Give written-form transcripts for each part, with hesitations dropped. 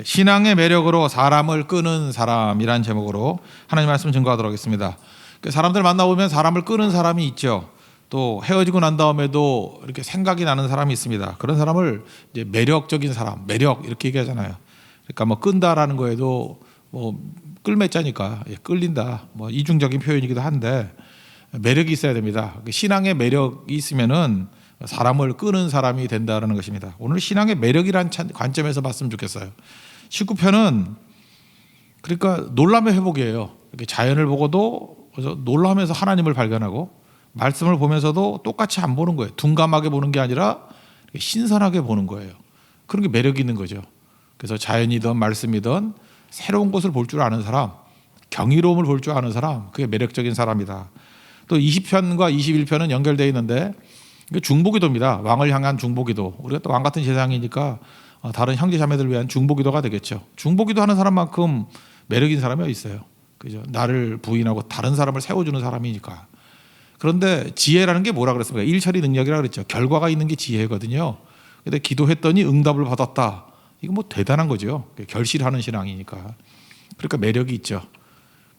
신앙의 매력으로 사람을 끄는 사람이란 제목으로 하나님 말씀 증거하도록 하겠습니다. 사람들 만나보면 사람을 끄는 사람이 있죠. 또 헤어지고 난 다음에도 이렇게 생각이 나는 사람이 있습니다. 그런 사람을 이제 매력적인 사람, 매력 이렇게 얘기하잖아요. 그러니까 뭐 끈다라는 거에도 뭐 끌매자니까 끌린다, 뭐 이중적인 표현이기도 한데 매력이 있어야 됩니다. 신앙의 매력이 있으면은 사람을 끄는 사람이 된다는 것입니다. 오늘 신앙의 매력이란 관점에서 봤으면 좋겠어요. 19편은 그러니까 놀람의 회복이에요. 이렇게 자연을 보고도 놀라면서 하나님을 발견하고 말씀을 보면서도 똑같이 안 보는 거예요. 둔감하게 보는 게 아니라 신선하게 보는 거예요. 그런 게 매력이 있는 거죠. 그래서 자연이든 말씀이든 새로운 것을 볼 줄 아는 사람, 경이로움을 볼 줄 아는 사람, 그게 매력적인 사람이다. 또 20편과 21편은 연결되어 있는데 중보기도입니다. 왕을 향한 중보기도. 우리가 또 왕 같은 세상이니까 다른 형제 자매들을 위한 중보기도가 되겠죠. 중보기도 하는 사람만큼 매력인 사람이 있어요. 그죠? 나를 부인하고 다른 사람을 세워주는 사람이니까. 그런데 지혜라는 게 뭐라 그랬습니까? 일처리 능력이라 그랬죠. 결과가 있는 게 지혜거든요. 근데 기도했더니 응답을 받았다. 이거 뭐 대단한 거죠. 결실하는 신앙이니까. 그러니까 매력이 있죠.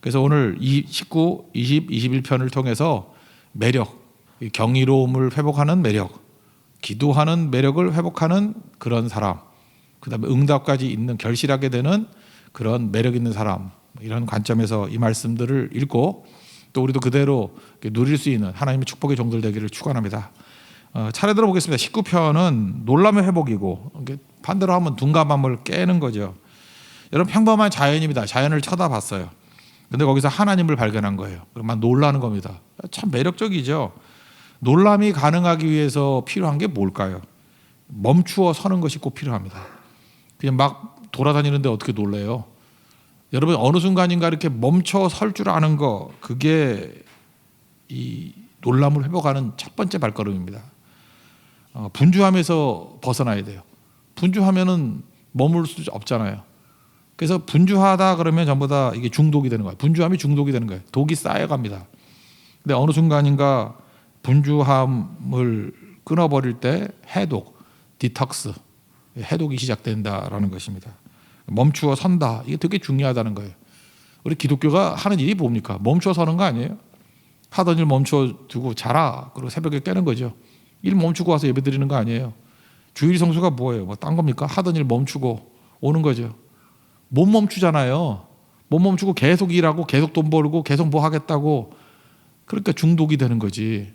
그래서 오늘 19, 20, 21편을 통해서 매력, 경이로움을 회복하는 매력, 기도하는 매력을 회복하는 그런 사람, 그 다음에 응답까지 있는, 결실하게 되는 그런 매력 있는 사람, 이런 관점에서 이 말씀들을 읽고 또 우리도 그대로 누릴 수 있는 하나님의 축복의 종들 되기를 축원합니다. 차례대로 보겠습니다. 19편은 놀람의 회복이고 반대로 하면 둔감함을 깨는 거죠. 여러분 평범한 자연입니다. 자연을 쳐다봤어요. 근데 거기서 하나님을 발견한 거예요. 그러면 놀라는 겁니다. 참 매력적이죠. 놀람이 가능하기 위해서 필요한 게 뭘까요? 멈추어 서는 것이 꼭 필요합니다. 그냥 막 돌아다니는데 어떻게 놀래요? 여러분 어느 순간인가 이렇게 멈춰 설 줄 아는 거, 그게 이 놀람을 회복하는 첫 번째 발걸음입니다. 분주함에서 벗어나야 돼요. 분주하면은 머물 수 없잖아요. 그래서 분주하다 그러면 전부 다 이게 중독이 되는 거예요. 분주함이 중독이 되는 거예요. 독이 쌓여갑니다. 근데 어느 순간인가 분주함을 끊어버릴 때 해독, 디톡스, 해독이 시작된다라는 것입니다. 멈추어 선다. 이게 되게 중요하다는 거예요. 우리 기독교가 하는 일이 뭡니까? 멈춰 서는 거 아니에요? 하던 일 멈춰 두고 자라. 그리고 새벽에 깨는 거죠. 일 멈추고 와서 예배 드리는 거 아니에요. 주일 성수가 뭐예요? 뭐 딴 겁니까? 하던 일 멈추고 오는 거죠. 못 멈추잖아요. 못 멈추고 계속 일하고 계속 돈 벌고 계속 뭐 하겠다고. 그러니까 중독이 되는 거지.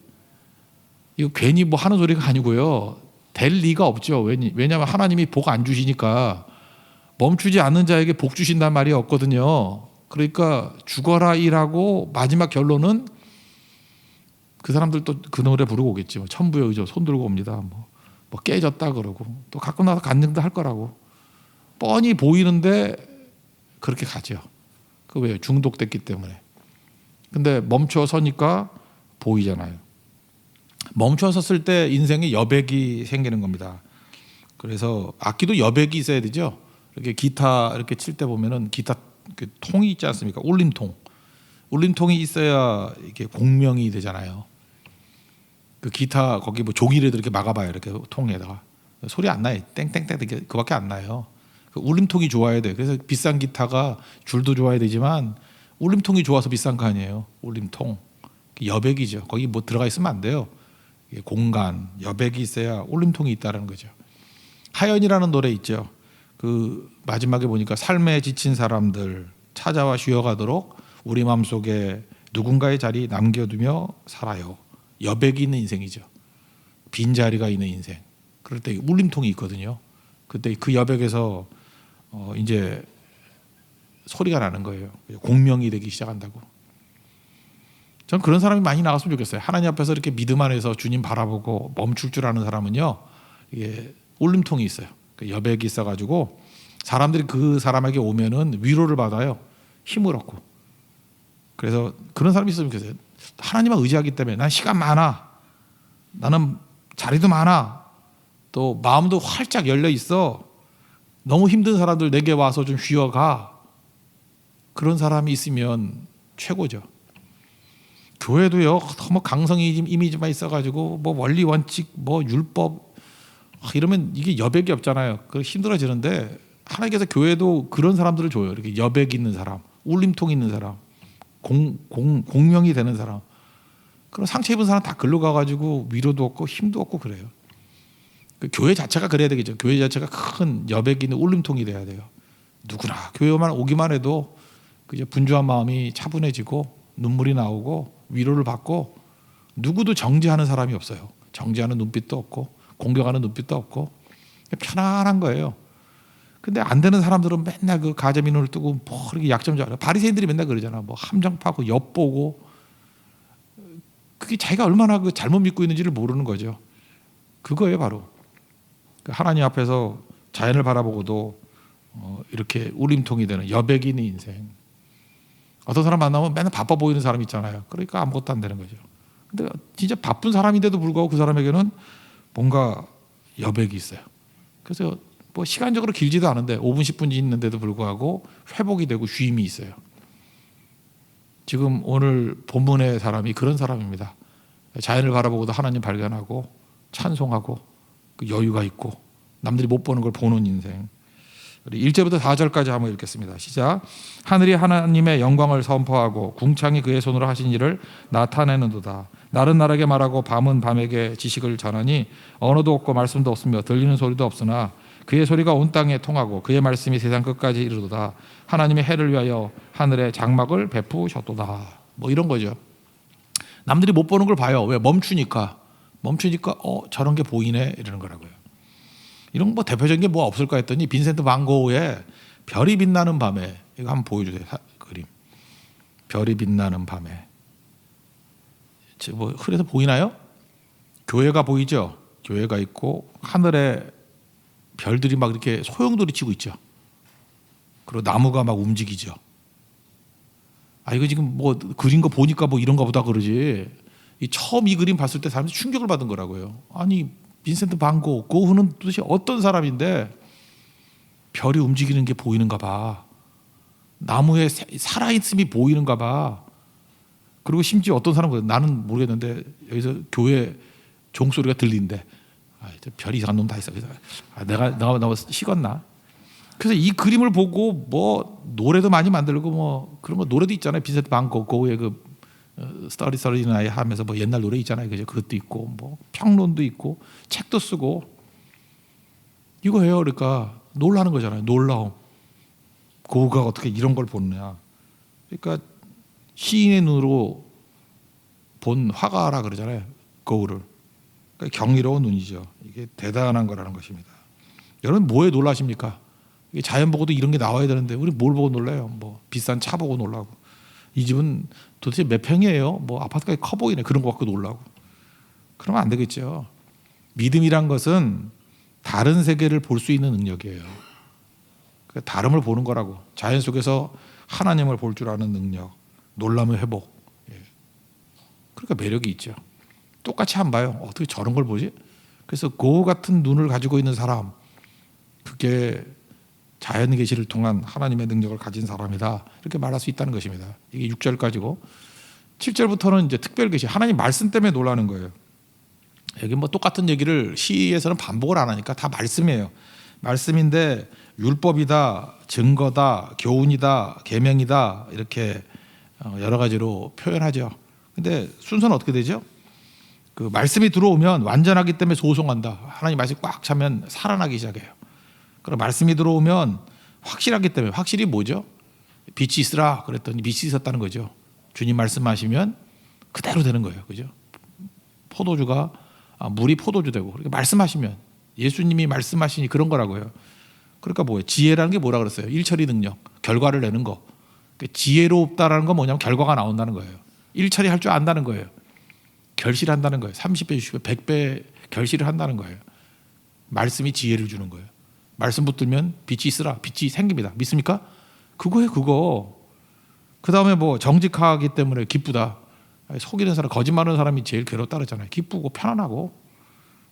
이거 괜히 뭐 하는 소리가 아니고요. 될 리가 없죠. 왜냐하면 하나님이 복 안 주시니까 멈추지 않는 자에게 복 주신단 말이 없거든요. 그러니까 죽어라 일하고 마지막 결론은 그 사람들도 그 노래 부르고 오겠지. 천부의 의조 손 들고 옵니다. 뭐 깨졌다 그러고 또 가끔 나서 간증도 할 거라고 뻔히 보이는데 그렇게 가죠. 그 왜요? 중독됐기 때문에. 근데 멈춰 서니까 보이잖아요. 멈춰 섰을 때 인생에 여백이 생기는 겁니다. 그래서 악기도 여백이 있어야 되죠. 이렇게 기타 이렇게 칠 때 보면은 기타 그 통이 있지 않습니까? 울림통. 울림통이 있어야 이게 공명이 되잖아요. 그 기타 거기 뭐 종이라도 이렇게 막아봐요. 이렇게 통에다가 소리 안 나요. 땡땡땡 이렇게 그밖에 안 나요. 그 울림통이 좋아야 돼. 그래서 비싼 기타가 줄도 좋아야 되지만 울림통이 좋아서 비싼 거 아니에요. 울림통. 여백이죠. 거기 뭐 들어가 있으면 안 돼요. 공간, 여백이 있어야 울림통이 있다는 거죠. 하연이라는 노래 있죠. 그 마지막에 보니까 삶에 지친 사람들 찾아와 쉬어가도록 우리 마음속에 누군가의 자리 남겨두며 살아요. 여백이 있는 인생이죠. 빈자리가 있는 인생. 그럴 때 울림통이 있거든요. 그때 그 여백에서 이제 소리가 나는 거예요. 공명이 되기 시작한다고. 전 그런 사람이 많이 나갔으면 좋겠어요. 하나님 앞에서 이렇게 믿음 안에서 주님 바라보고 멈출 줄 아는 사람은요, 이게 울림통이 있어요. 여백이 있어가지고 사람들이 그 사람에게 오면은 위로를 받아요. 힘을 얻고. 그래서 그런 사람이 있으면 좋겠어요. 하나님만 의지하기 때문에 난 시간 많아. 나는 자리도 많아. 또 마음도 활짝 열려 있어. 너무 힘든 사람들 내게 와서 좀 쉬어가. 그런 사람이 있으면 최고죠. 교회도요, 너무 강성 이미지만 있어가지고 뭐 원리 원칙, 뭐 율법 이러면 이게 여백이 없잖아요. 그 힘들어지는데 하나님께서 교회도 그런 사람들을 줘요. 이렇게 여백 있는 사람, 울림통 있는 사람, 공명이 되는 사람. 그런 상처 입은 사람 다 글로 가가지고 위로도 없고 힘도 없고 그래요. 그 교회 자체가 그래야 되겠죠. 교회 자체가 큰 여백 있는 울림통이 돼야 돼요. 누구나 교회만 오기만 해도 그저 분주한 마음이 차분해지고 눈물이 나오고 위로를 받고 누구도 정죄하는 사람이 없어요. 정죄하는 눈빛도 없고 공격하는 눈빛도 없고 편안한 거예요. 근데 안 되는 사람들은 맨날 그 가재미 눈을 뜨고 뭐 이렇게 약점 잡아요. 바리새인들이 맨날 그러잖아. 뭐 함정 파고 엿보고 그게 자기가 얼마나 그 잘못 믿고 있는지를 모르는 거죠. 그거예요 바로. 하나님 앞에서 자연을 바라보고도 이렇게 울림통이 되는 여백이 있는 인생. 어떤 사람 만나면 맨날 바빠 보이는 사람 있잖아요. 그러니까 아무것도 안 되는 거죠. 근데 진짜 바쁜 사람인데도 불구하고 그 사람에게는 뭔가 여백이 있어요. 그래서 뭐 시간적으로 길지도 않은데 5분 10분 있는데도 불구하고 회복이 되고 쉼이 있어요. 지금 오늘 본문의 사람이 그런 사람입니다. 자연을 바라보고도 하나님 발견하고 찬송하고 그 여유가 있고 남들이 못 보는 걸 보는 인생. 1절부터 4절까지 한번 읽겠습니다. 시작. 하늘이 하나님의 영광을 선포하고 궁창이 그의 손으로 하신 일을 나타내는도다. 날은 날에게 말하고 밤은 밤에게 지식을 전하니 언어도 없고 말씀도 없으며 들리는 소리도 없으나 그의 소리가 온 땅에 통하고 그의 말씀이 세상 끝까지 이르도다. 하나님의 해를 위하여 하늘에 장막을 베푸셨도다. 뭐 이런 거죠. 남들이 못 보는 걸 봐요. 왜? 멈추니까 저런 게 보이네 이러는 거라고요. 이런 뭐 대표적인 게 뭐 없을까 했더니 빈센트 반 고흐의 별이 빛나는 밤에, 이거 한번 보여주세요. 그림. 별이 빛나는 밤에. 뭐 흐려서 보이나요? 교회가 보이죠. 교회가 있고 하늘에 별들이 막 이렇게 소용돌이 치고 있죠. 그리고 나무가 막 움직이죠. 이거 지금 뭐 그린 거 보니까 뭐 이런가 보다 그러지. 처음 이 그림 봤을 때 사람들이 충격을 받은 거라고요. 아니 빈센트 반 고흐는 도대체 어떤 사람인데 별이 움직이는 게 보이는가 봐. 나무에 살아있음이 보이는가 봐. 그리고 심지어 어떤 사람은 나는 모르겠는데 여기서 교회 종소리가 들린대. 별이 이상한 놈 다 있어. 내가 식었나? 그래서 이 그림을 보고 뭐 노래도 많이 만들고 뭐 그런 거 노래도 있잖아요. 빈센트 반 고흐의 그 스타리 나이 하면서 뭐 옛날 노래 있잖아요. 그죠? 그것도 있고 뭐 평론도 있고 책도 쓰고 이거 해요. 그러니까 놀라는 거잖아요. 놀라움. 고흐가 어떻게 이런 걸 보느냐. 그러니까 시인의 눈으로 본 화가라 그러잖아요. 고흐를. 그러니까 경이로운 눈이죠. 이게 대단한 거라는 것입니다. 여러분 뭐에 놀라십니까? 이게 자연 보고도 이런 게 나와야 되는데 우리 뭘 보고 놀라요? 뭐 비싼 차 보고 놀라고. 이 집은 도대체 몇 평이에요? 뭐 아파트가 커 보이네. 그런 거 갖고 놀라고. 그러면 안 되겠죠. 믿음이란 것은 다른 세계를 볼 수 있는 능력이에요. 다름을 보는 거라고. 자연 속에서 하나님을 볼 줄 아는 능력, 놀람의 회복. 그러니까 매력이 있죠. 똑같이 안 봐요. 어떻게 저런 걸 보지? 그래서 고흐 같은 눈을 가지고 있는 사람, 그게 자연 계시를 통한 하나님의 능력을 가진 사람이다. 이렇게 말할 수 있다는 것입니다. 이게 6절까지고 7절부터는 이제 특별 계시, 하나님 말씀 때문에 놀라는 거예요. 여기 뭐 똑같은 얘기를 시에서는 반복을 안 하니까 다 말씀이에요. 말씀인데 율법이다, 증거다, 교훈이다, 계명이다 이렇게 여러 가지로 표현하죠. 근데 순서는 어떻게 되죠? 그 말씀이 들어오면 완전하기 때문에 소송한다. 하나님 말씀이 꽉 차면 살아나기 시작해요. 그리고 말씀이 들어오면 확실하기 때문에, 확실히 뭐죠? 빛이 있으라 그랬더니 빛이 있었다는 거죠. 주님 말씀하시면 그대로 되는 거예요. 그죠? 포도주가 물이 포도주 되고, 그러니까 말씀하시면 예수님이 말씀하시니 그런 거라고요. 그러니까 뭐예요? 지혜라는 게 뭐라 그랬어요? 일처리 능력, 결과를 내는 거. 그러니까 지혜롭다라는 건 뭐냐면 결과가 나온다는 거예요. 일처리 할 줄 안다는 거예요. 결실한다는 거예요. 30배, 60배, 100배 결실을 한다는 거예요. 말씀이 지혜를 주는 거예요. 말씀 붙들면 빛이 있으라, 빛이 생깁니다. 믿습니까? 그거예요, 그거. 그 다음에 뭐 정직하기 때문에 기쁘다. 속이는 사람, 거짓말하는 사람이 제일 괴롭다 그러잖아요. 기쁘고 편안하고.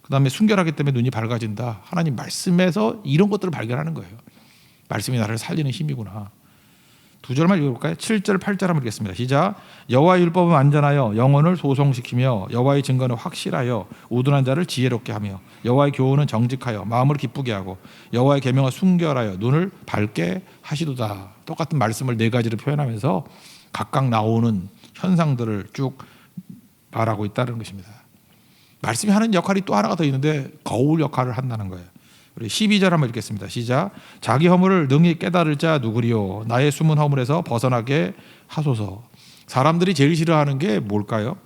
그 다음에 순결하기 때문에 눈이 밝아진다. 하나님 말씀에서 이런 것들을 발견하는 거예요. 말씀이 나를 살리는 힘이구나. 두 절만 읽어볼까요? 7절 8절 한번 읽겠습니다. 시작. 여호와의 율법은 완전하여 영혼을 소송시키며 여호와의 증거는 확실하여 우둔한 자를 지혜롭게 하며 여호와의 교훈은 정직하여 마음을 기쁘게 하고 여호와의 계명은 순결하여 눈을 밝게 하시도다. 똑같은 말씀을 네 가지로 표현하면서 각각 나오는 현상들을 쭉 말하고 있다는 것입니다. 말씀이 하는 역할이 또 하나가 더 있는데 거울 역할을 한다는 거예요. 우리 12절 한번 읽겠습니다. 시작. 자기 허물을 능히 깨달을 자 누구리요 나의 숨은 허물에서 벗어나게 하소서. 사람들이 제일 싫어하는 게 뭘까요?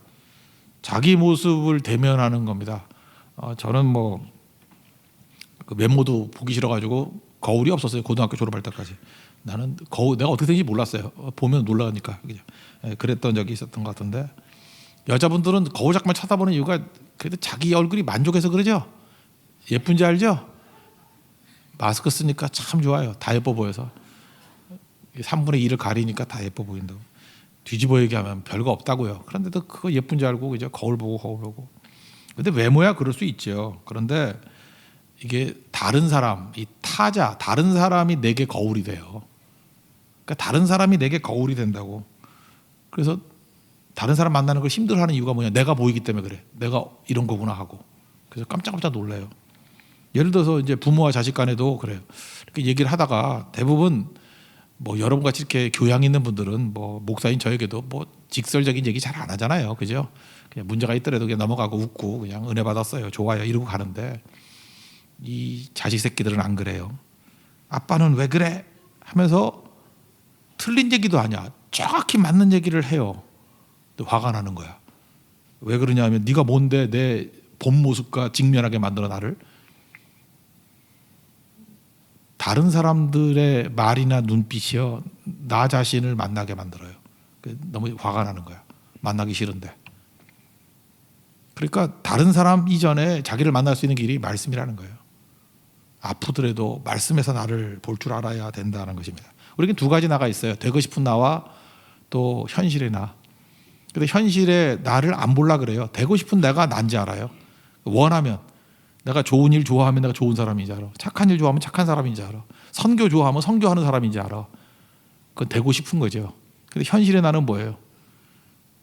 자기 모습을 대면하는 겁니다. 저는 뭐 그 면모도 보기 싫어가지고 거울이 없었어요. 고등학교 졸업할 때까지. 나는 거울 내가 어떻게 되는지 몰랐어요. 보면 놀라니까 그냥. 그랬던 적이 있었던 것 같은데 여자분들은 거울 자꾸만 쳐다보는 이유가 그래도 자기 얼굴이 만족해서 그러죠. 예쁜지 알죠? 마스크 쓰니까 참 좋아요. 다 예뻐 보여서 3분의 1을 가리니까 다 예뻐 보인다고. 뒤집어 얘기하면 별거 없다고요. 그런데도 그거 예쁜 줄 알고 그죠? 거울 보고. 근데 외모야 그럴 수 있죠. 그런데 이게 다른 사람, 이 타자, 다른 사람이 내게 거울이 돼요. 그러니까 다른 사람이 내게 거울이 된다고. 그래서 다른 사람 만나는 걸 힘들어하는 이유가 뭐냐? 내가 보이기 때문에 그래. 내가 이런 거구나 하고. 그래서 깜짝깜짝 놀래요. 예를 들어서 이제 부모와 자식 간에도 그래요. 이렇게 얘기를 하다가 대부분 뭐 여러분 같이 이렇게 교양 있는 분들은 뭐 목사인 저에게도 뭐 직설적인 얘기 잘 안 하잖아요. 그죠? 그냥 문제가 있더라도 그냥 넘어가고 웃고 그냥 은혜 받았어요. 좋아요. 이러고 가는데 이 자식 새끼들은 안 그래요. 아빠는 왜 그래? 하면서 틀린 얘기도 아니야. 정확히 맞는 얘기를 해요. 화가 나는 거야. 왜 그러냐 하면 네가 뭔데 내 본 모습과 직면하게 만들어 나를. 다른 사람들의 말이나 눈빛이요 나 자신을 만나게 만들어요. 너무 화가 나는 거야. 만나기 싫은데. 그러니까 다른 사람 이전에 자기를 만날 수 있는 길이 말씀이라는 거예요. 아프더라도 말씀에서 나를 볼 줄 알아야 된다는 것입니다. 우리에게 두 가지 나가 있어요. 되고 싶은 나와 또 현실의 나. 근데 현실에 나를 안 볼라 그래요. 되고 싶은 내가 난지 알아요. 원하면 내가 좋은 일 좋아하면 내가 좋은 사람인지 알아. 착한 일 좋아하면 착한 사람인지 알아. 선교 좋아하면 선교하는 사람인지 알아. 그건 되고 싶은 거죠. 근데 현실의 나는 뭐예요?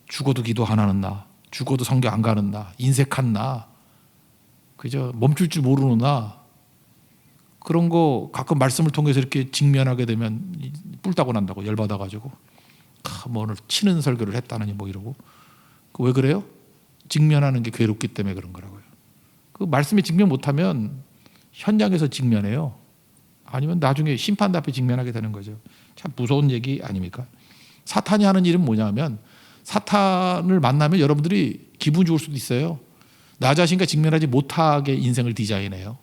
죽어도 기도 안 하는 나, 죽어도 선교 안 가는 나, 인색한 나, 그죠? 멈출 줄 모르는 나. 그런 거 가끔 말씀을 통해서 이렇게 직면하게 되면 뿔따고 난다고 열받아가지고 뭐 오늘 치는 설교를 했다느니 뭐 이러고. 왜 그래요? 직면하는 게 괴롭기 때문에 그런 거라고요. 그 말씀에 직면 못하면 현장에서 직면해요. 아니면 나중에 심판대 앞에 직면하게 되는 거죠. 참 무서운 얘기 아닙니까? 사탄이 하는 일은 뭐냐면 사탄을 만나면 여러분들이 기분 좋을 수도 있어요. 나 자신과 직면하지 못하게 인생을 디자인해요.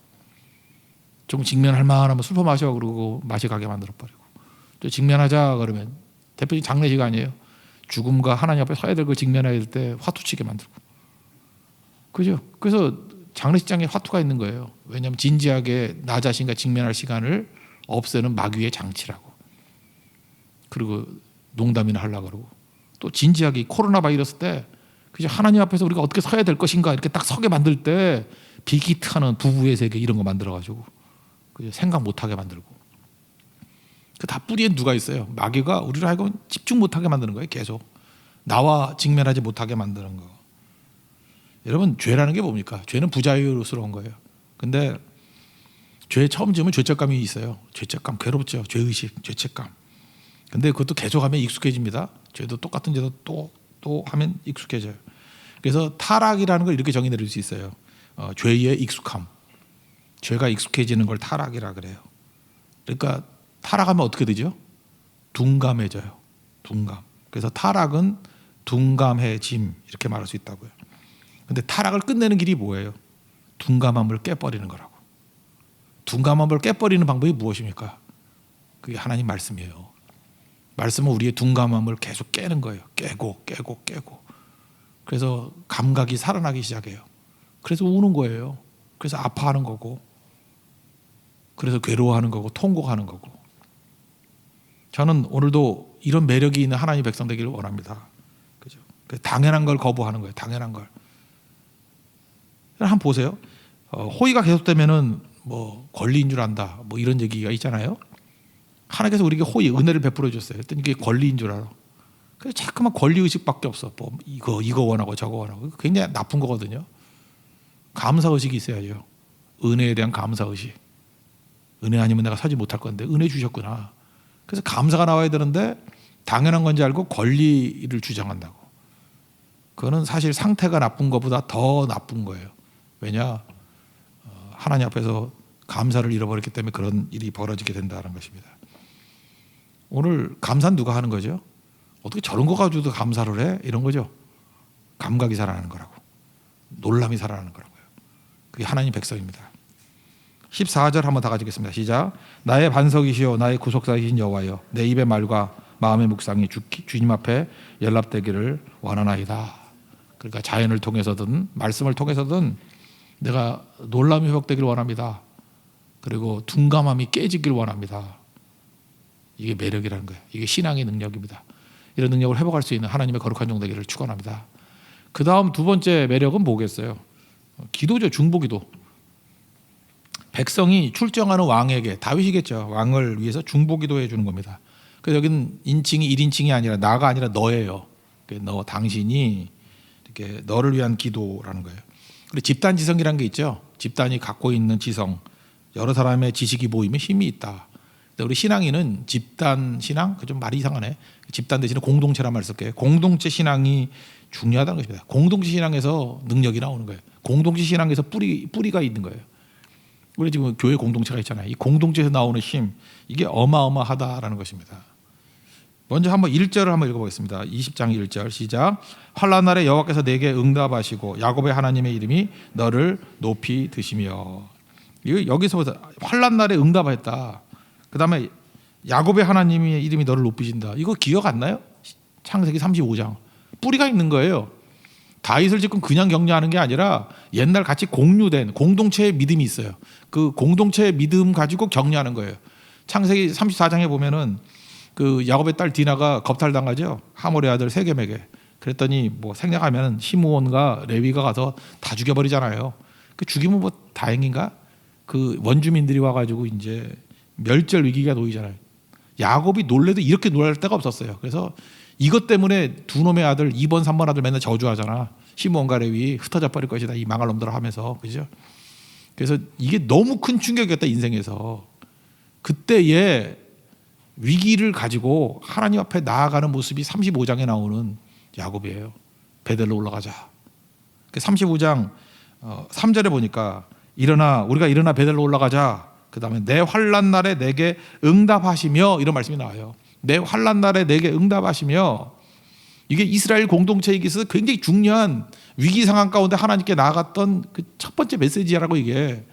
좀 직면할 만하면 술 마셔 그러고 마시 가게 만들어버리고 또 직면하자 그러면 대표적인 장례식 아니에요. 죽음과 하나님 앞에 서야 될 걸 직면해야 될 때 화투치게 만들고. 그죠? 그래서 장례식장에 화투가 있는 거예요. 왜냐하면 진지하게 나 자신과 직면할 시간을 없애는 마귀의 장치라고. 그리고 농담이나 하려고 그러고. 또 진지하게 코로나 바이러스 때 그죠? 하나님 앞에서 우리가 어떻게 서야 될 것인가 이렇게 딱 서게 만들 때 비기트하는 부부의 세계 이런 거 만들어가지고 그죠? 생각 못하게 만들고. 그 다 뿌리에 누가 있어요? 마귀가 우리를 하여금 집중 못하게 만드는 거예요. 계속 나와 직면하지 못하게 만드는 거. 여러분 죄라는 게 뭡니까? 죄는 부자유스러운 거예요. 근데 죄 처음 지으면 죄책감이 있어요. 죄책감 괴롭죠. 죄의식, 죄책감. 근데 그것도 계속하면 익숙해집니다. 죄도 똑같은 죄도 또 하면 익숙해져요. 그래서 타락이라는 걸 이렇게 정의 내릴 수 있어요. 죄의 익숙함. 죄가 익숙해지는 걸 타락이라 그래요. 그러니까 타락하면 어떻게 되죠? 둔감해져요. 둔감. 그래서 타락은 둔감해짐 이렇게 말할 수 있다고요. 근데 타락을 끝내는 길이 뭐예요? 둔감함을 깨버리는 거라고. 둔감함을 깨버리는 방법이 무엇입니까? 그게 하나님 말씀이에요. 말씀은 우리의 둔감함을 계속 깨는 거예요. 깨고. 그래서 감각이 살아나기 시작해요. 그래서 우는 거예요. 그래서 아파하는 거고. 그래서 괴로워하는 거고 통곡하는 거고. 저는 오늘도 이런 매력이 있는 하나님의 백성 되기를 원합니다. 그죠? 당연한 걸 거부하는 거예요. 당연한 걸. 한번 보세요. 호의가 계속되면은 뭐 권리인 줄 안다. 뭐 이런 얘기가 있잖아요. 하나님께서 우리에게 호의 은혜를 베풀어 줬어요. 그랬더니 이게 권리인 줄 알아. 그래서 자꾸만 권리 의식밖에 없어. 뭐 이거 원하고 저거 원하고. 굉장히 나쁜 거거든요. 감사 의식이 있어야죠. 은혜에 대한 감사 의식. 은혜 아니면 내가 사지 못할 건데 은혜 주셨구나. 그래서 감사가 나와야 되는데 당연한 건지 알고 권리를 주장한다고. 그거는 사실 상태가 나쁜 것보다 더 나쁜 거예요. 왜냐? 하나님 앞에서 감사를 잃어버렸기 때문에 그런 일이 벌어지게 된다는 것입니다. 오늘 감사는 누가 하는 거죠? 어떻게 저런 거 가지고도 감사를 해? 이런 거죠. 감각이 살아나는 거라고. 놀람이 살아나는 거라고요. 그게 하나님 백성입니다. 14절 한번 다 가지겠습니다. 시작. 나의 반석이시오 나의 구속사이신 여호와여 내 입의 말과 마음의 묵상이 주님 앞에 연락되기를 원하나이다. 그러니까 자연을 통해서든 말씀을 통해서든 내가 놀람이 회복되기를 원합니다. 그리고 둔감함이 깨지기를 원합니다. 이게 매력이라는 거예요. 이게 신앙의 능력입니다. 이런 능력을 회복할 수 있는 하나님의 거룩한 종 되기를 축원합니다. 그 다음 두 번째 매력은 뭐겠어요? 기도죠. 중보기도. 백성이 출정하는 왕에게, 다윗이겠죠. 왕을 위해서 중보기도해 주는 겁니다. 그래서 여기는 인칭이 1인칭이 아니라 나가 아니라 너예요. 너 당신이 이렇게 너를 위한 기도라는 거예요. 그리고 집단 지성이라는 게 있죠. 집단이 갖고 있는 지성, 여러 사람의 지식이 모이면 힘이 있다. 우리 신앙인은 집단 신앙, 그 좀 말이 이상하네. 집단 대신에 공동체란 말을 쓸게요. 공동체 신앙이 중요하다는 것입니다. 공동체 신앙에서 능력이 나오는 거예요. 공동체 신앙에서 뿌리가 있는 거예요. 우리 지금 교회 공동체가 있잖아요. 이 공동체에서 나오는 힘, 이게 어마어마하다라는 것입니다. 먼저 한번 1절을 한번 읽어보겠습니다. 20장 1절 시작. 환난 날에 여호와께서 내게 응답하시고 야곱의 하나님의 이름이 너를 높이 드시며. 여기서부터 환난 날에 응답했다. 그 다음에 야곱의 하나님의 이름이 너를 높이신다. 이거 기억 안 나요? 창세기 35장. 뿌리가 있는 거예요. 다윗을 지금 그냥 격려하는 게 아니라 옛날 같이 공유된 공동체의 믿음이 있어요. 그 공동체의 믿음 가지고 격려하는 거예요. 창세기 34장에 보면은 그 야곱의 딸 디나가 겁탈당하죠. 하몰의 아들 세겜에게. 그랬더니 뭐 생략하면 시므온과 레위가 가서 다 죽여버리잖아요. 그 죽이면 뭐 다행인가? 그 원주민들이 와가지고 이제 멸절 위기가 놓이잖아요. 야곱이 놀래도 이렇게 놀랄 데가 없었어요. 그래서 이것 때문에 두 놈의 아들 2번 3번 아들 맨날 저주하잖아. 시므온과 레위 흩어져 버릴 것이다 이 망할 놈들 하면서. 그죠? 그래서 이게 너무 큰 충격이었다 인생에서. 그때의 위기를 가지고 하나님 앞에 나아가는 모습이 35장에 나오는 야곱이에요. 베델로 올라가자. 35장 3절에 보니까 우리가 일어나 베델로 올라가자. 그 다음에 내 환난 날에 내게 응답하시며 이런 말씀이 나와요. 내 환난 날에 내게 응답하시며. 이게 이스라엘 공동체에게 있어서 굉장히 중요한 위기 상황 가운데 하나님께 나아갔던 그 첫 번째 메시지라고. 이게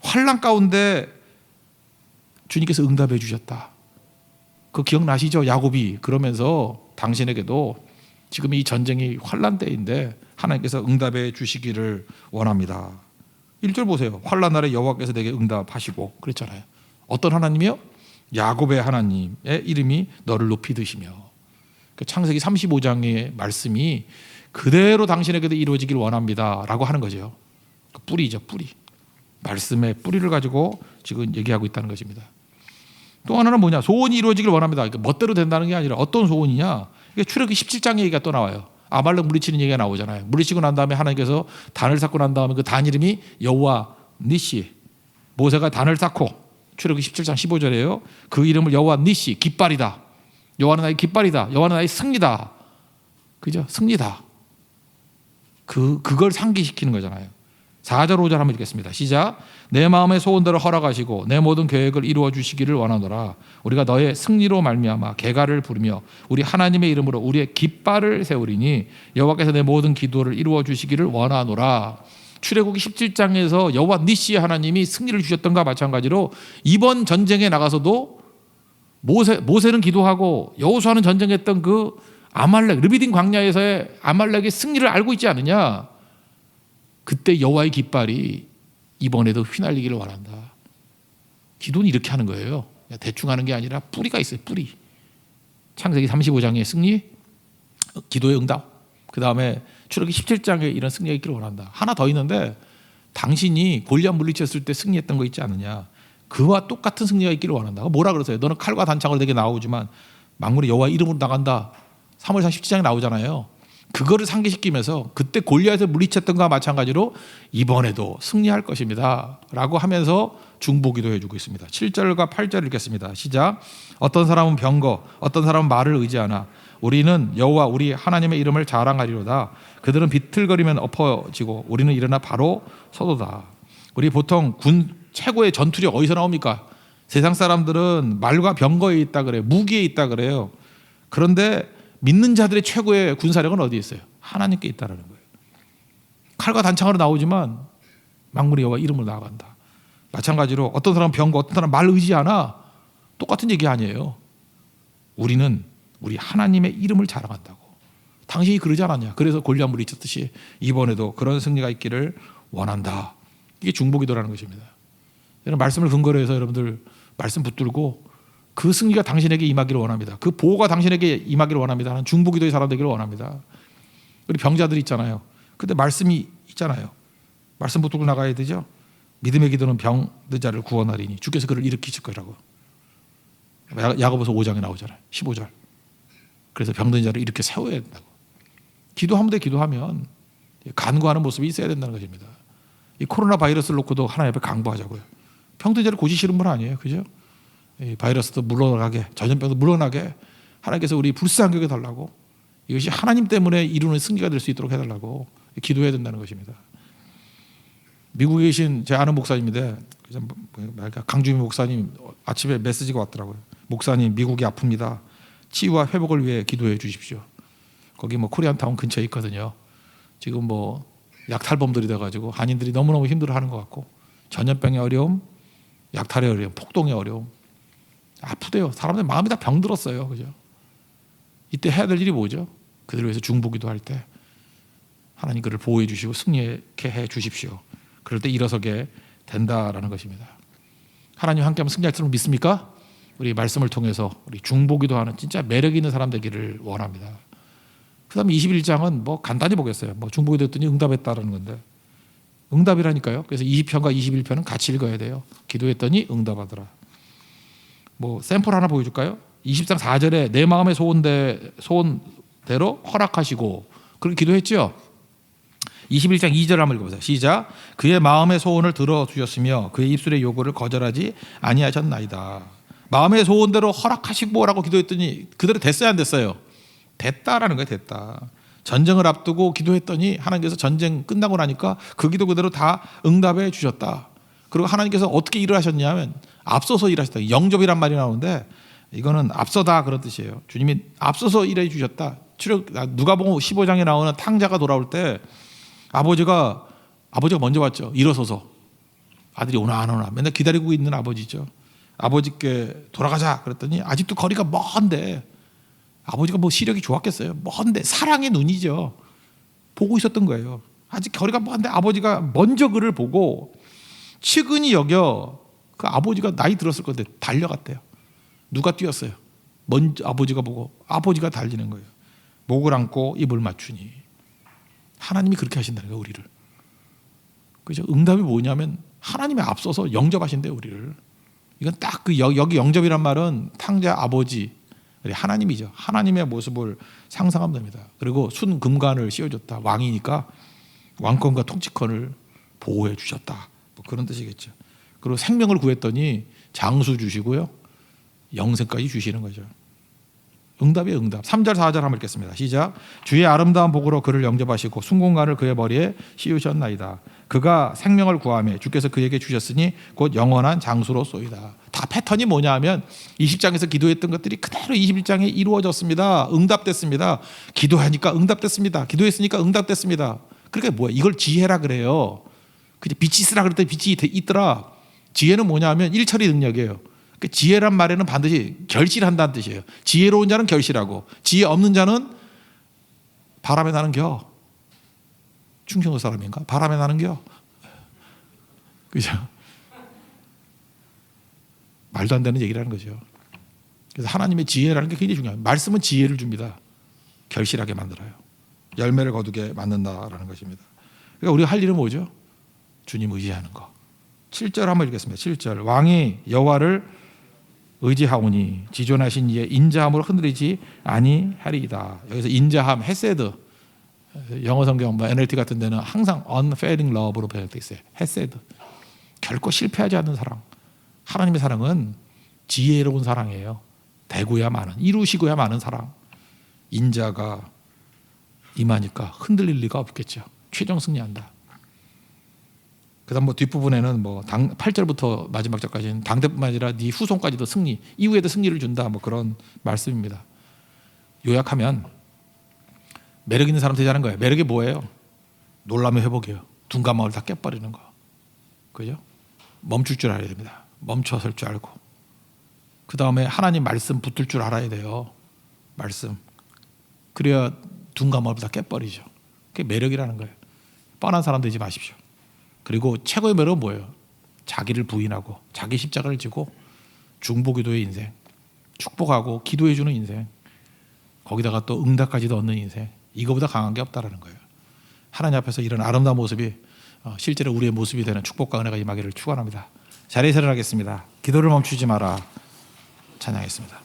환난 가운데 주님께서 응답해 주셨다. 그 기억나시죠? 야곱이 그러면서 당신에게도 지금 이 전쟁이 환난 때인데 하나님께서 응답해 주시기를 원합니다. 1절 보세요. 환난 날에 여호와께서 내게 응답하시고 그랬잖아요. 어떤 하나님이요? 야곱의 하나님의 이름이 너를 높이 드시며. 창세기 35장의 말씀이 그대로 당신에게도 이루어지길 원합니다 라고 하는 거죠. 뿌리죠. 뿌리. 말씀의 뿌리를 가지고 지금 얘기하고 있다는 것입니다. 또 하나는 뭐냐? 소원이 이루어지길 원합니다. 그러니까 멋대로 된다는 게 아니라 어떤 소원이냐? 이게 출애굽기 17장 얘기가 또 나와요. 아말렉 물리치는 얘기가 나오잖아요. 물리치고 난 다음에 하나님께서 단을 쌓고 난 다음에 그 단 이름이 여호와 니시. 모세가 단을 쌓고 출애굽기 17장 15절이에요. 그 이름을 여호와 니시 깃발이다. 여호와는 나의 깃발이다. 여호와는 나의 승리다. 그죠? 승리다. 그걸 상기시키는 거잖아요. 4절 5절 한번 읽겠습니다. 시작. 내 마음의 소원대로 허락하시고 내 모든 계획을 이루어 주시기를 원하노라. 우리가 너의 승리로 말미암아 개가를 부르며 우리 하나님의 이름으로 우리의 깃발을 세우리니 여호와께서 내 모든 기도를 이루어 주시기를 원하노라. 출애굽기 17장에서 여호와 니시 하나님이 승리를 주셨던가 마찬가지로 이번 전쟁에 나가서도 모세는 기도하고 여호수아는 전쟁했던 그 아말렉 르비딘 광야에서의 아말렉의 승리를 알고 있지 않느냐. 그때 여호와의 깃발이 이번에도 휘날리기를 원한다. 기도는 이렇게 하는 거예요. 대충 하는 게 아니라 뿌리가 있어요. 뿌리. 창세기 35장의 승리, 기도의 응답, 그 다음에 출애굽기 17장에 이런 승리가 있기를 원한다. 하나 더 있는데 당신이 골리앗 물리쳤을 때 승리했던 거 있지 않느냐. 그와 똑같은 승리가 있기를 원한다. 뭐라 그러세요? 너는 칼과 단창을 내게 나오지만 만군의 여호와 이름으로 나간다. 3월상 17장에 나오잖아요. 그거를 상기시키면서 그때 골리앗을 물리쳤던 것과 마찬가지로 이번에도 승리할 것입니다 라고 하면서 중보기도 해주고 있습니다. 7절과 8절 읽겠습니다. 시작. 어떤 사람은 병거, 어떤 사람은 말을 의지하나 우리는 여호와 우리 하나님의 이름을 자랑하리로다. 그들은 비틀거리면 엎어지고 우리는 일어나 바로 서도다. 우리 보통 군 최고의 전투력 어디서 나옵니까? 세상 사람들은 말과 병거에 있다 그래요. 무기에 있다 그래요. 그런데 믿는 자들의 최고의 군사력은 어디에 있어요? 하나님께 있다는 거예요. 칼과 단창으로 나오지만 만군의 여호와 이름으로 나아간다. 마찬가지로 어떤 사람은 병거, 어떤 사람은 말 의지하나 똑같은 얘기 아니에요. 우리는 우리 하나님의 이름을 자랑한다고. 당신이 그러지 않았냐? 그래서 골리앗 물리쳤듯이 이번에도 그런 승리가 있기를 원한다. 이게 중보기도라는 것입니다. 여러분 말씀을 근거로 해서 여러분들 말씀 붙들고 그 승리가 당신에게 임하기를 원합니다. 그 보호가 당신에게 임하기를 원합니다. 하는 중보기도의 사람 되기를 원합니다. 우리 병자들 있잖아요. 근데 말씀이 있잖아요. 말씀 붙들고 나가야 되죠. 믿음의 기도는 병든 자를 구원하리니 주께서 그를 일으키실 거라고. 야고보서 5장에 나오잖아요. 15절. 그래서 병든 자를 이렇게 세워야 된다고. 기도하면 돼. 기도하면 간구하는 모습이 있어야 된다는 것입니다. 이 코로나 바이러스를 놓고도 하나님 앞에 강구하자고요. 병든 자를 고치시는 분 아니에요. 그죠? 이 바이러스도 물러나게, 전염병도 물러나게 하나님께서 우리 불쌍히 여겨달라고, 이것이 하나님 때문에 이루는 승리가 될 수 있도록 해달라고 기도해야 된다는 것입니다. 미국에 계신 제 아는 목사님인데 강주민 목사님 아침에 메시지가 왔더라고요. 목사님 미국이 아픕니다. 치유와 회복을 위해 기도해 주십시오. 거기 뭐 코리안타운 근처에 있거든요. 지금 뭐 약탈범들이 돼가지고 한인들이 너무너무 힘들어하는 것 같고 전염병의 어려움, 약탈의 어려움, 폭동의 어려움, 아프대요. 사람들 마음이 다 병들었어요. 그죠? 이때 해야 될 일이 뭐죠? 그들을 위해서 중보기도 할 때 하나님 그를 보호해 주시고 승리케 해 주십시오. 그럴 때 일어서게 된다라는 것입니다. 하나님 함께하면 승리할 줄 믿습니까? 우리 말씀을 통해서 우리 중보기도 하는 진짜 매력 있는 사람 되기를 원합니다. 그 다음에 21장은 뭐 간단히 보겠어요. 뭐 중보기도 했더니 응답했다라는 건데 응답이라니까요. 그래서 20편과 21편은 같이 읽어야 돼요. 기도했더니 응답하더라. 뭐 샘플 하나 보여줄까요? 20장 4절에 내 마음의 소원대로 허락하시고 그렇게 기도했죠. 21장 2절 한번 읽어보세요. 시작. 그의 마음의 소원을 들어주셨으며 그의 입술의 요구를 거절하지 아니하셨나이다. 마음의 소원대로 허락하시고라고 기도했더니 그대로 됐어요, 안 됐어요? 됐다라는 거예요. 됐다. 전쟁을 앞두고 기도했더니 하나님께서 전쟁 끝나고 나니까 그 기도 그대로 다 응답해 주셨다. 그리고 하나님께서 어떻게 일을 하셨냐면 앞서서 일하셨다. 영접이란 말이 나오는데 이거는 앞서다 그런 뜻이에요. 주님이 앞서서 일해 주셨다. 누가복음 15장에 나오는 탕자가 돌아올 때 아버지가 먼저 왔죠. 일어서서 아들이 오나 안 오나 맨날 기다리고 있는 아버지죠. 아버지께 돌아가자 그랬더니 아직도 거리가 먼데 아버지가 뭐 시력이 좋았겠어요. 먼데 사랑의 눈이죠. 보고 있었던 거예요. 아직 거리가 먼데 아버지가 먼저 그를 보고 측은히 여겨 그 아버지가 나이 들었을 건데 달려갔대요. 누가 뛰었어요? 먼저 아버지가 보고 아버지가 달리는 거예요. 목을 안고 입을 맞추니 하나님이 그렇게 하신다는 거예요. 우리를. 그죠? 응답이 뭐냐면 하나님이 앞서서 영접하신대요. 우리를. 이건 딱 그 여기 영접이란 말은 탕자 아버지 하나님이죠. 하나님의 모습을 상상하면 됩니다. 그리고 순금관을 씌워줬다. 왕이니까 왕권과 통치권을 보호해 주셨다. 뭐 그런 뜻이겠죠. 그리고 생명을 구했더니 장수 주시고요. 영생까지 주시는 거죠. 응답이에요. 응답. 3절 4절 한번 읽겠습니다. 시작. 주의 아름다운 복으로 그를 영접하시고 순공관을 그의 머리에 씌우셨나이다. 그가 생명을 구하며 주께서 그에게 주셨으니 곧 영원한 장수로소이다. 다 패턴이 뭐냐 하면 20장에서 기도했던 것들이 그대로 21장에 이루어졌습니다. 응답됐습니다. 기도하니까 응답됐습니다. 기도했으니까 응답됐습니다. 그러니까 뭐야? 이걸 지혜라 그래요. 그냥 빛이 있으라 그랬더니 빛이 있더라. 지혜는 뭐냐 하면 일처리 능력이에요. 그 지혜란 말에는 반드시 결실한다는 뜻이에요. 지혜로운 자는 결실하고 지혜 없는 자는 바람에 나는 겨. 충청도 사람인가? 바람에 나는 겨. 그죠? 말도 안 되는 얘기라는 거죠. 그래서 하나님의 지혜라는 게 굉장히 중요해요. 말씀은 지혜를 줍니다. 결실하게 만들어요. 열매를 거두게 만든다라는 것입니다. 그러니까 우리가 할 일은 뭐죠? 주님 의지하는 거. 7절 한번 읽겠습니다. 7절 왕이 여호와를 의지하오니 지존하신 이의 인자함으로 흔들리지 아니하리이다. 여기서 인자함, 헤세드, 영어 성경 뭐 NLT 같은 데는 항상 unfailing love로 번역되어 있어요. 헤세드, 결코 실패하지 않는 사랑. 하나님의 사랑은 지혜로운 사랑이에요. 되고야 마는, 이루시고야 마는 사랑. 인자가 임하니까 흔들릴 리가 없겠죠. 최종 승리한다. 그다음 뭐 뒷부분에는 뭐 8절부터 마지막 절까지는 당대뿐만 아니라 네 후손까지도 승리, 이후에도 승리를 준다. 뭐 그런 말씀입니다. 요약하면 매력 있는 사람 되자는 거예요. 매력이 뭐예요? 놀라며 회복이에요. 둔감함을 다 깨버리는 거. 그죠? 멈출 줄 알아야 됩니다. 멈춰설 줄 알고. 그 다음에 하나님 말씀 붙들 줄 알아야 돼요. 말씀. 그래야 둔감함을 다 깨버리죠. 그게 매력이라는 거예요. 뻔한 사람 되지 마십시오. 그리고 최고의 매력은 뭐예요? 자기를 부인하고 자기 십자가를 지고 중보기도의 인생, 축복하고 기도해주는 인생, 거기다가 또 응답까지도 얻는 인생, 이거보다 강한 게 없다라는 거예요. 하나님 앞에서 이런 아름다운 모습이 실제로 우리의 모습이 되는 축복과 은혜가 임하기를 축원합니다. 자리에 일어나겠습니다. 기도를 멈추지 마라. 찬양하겠습니다.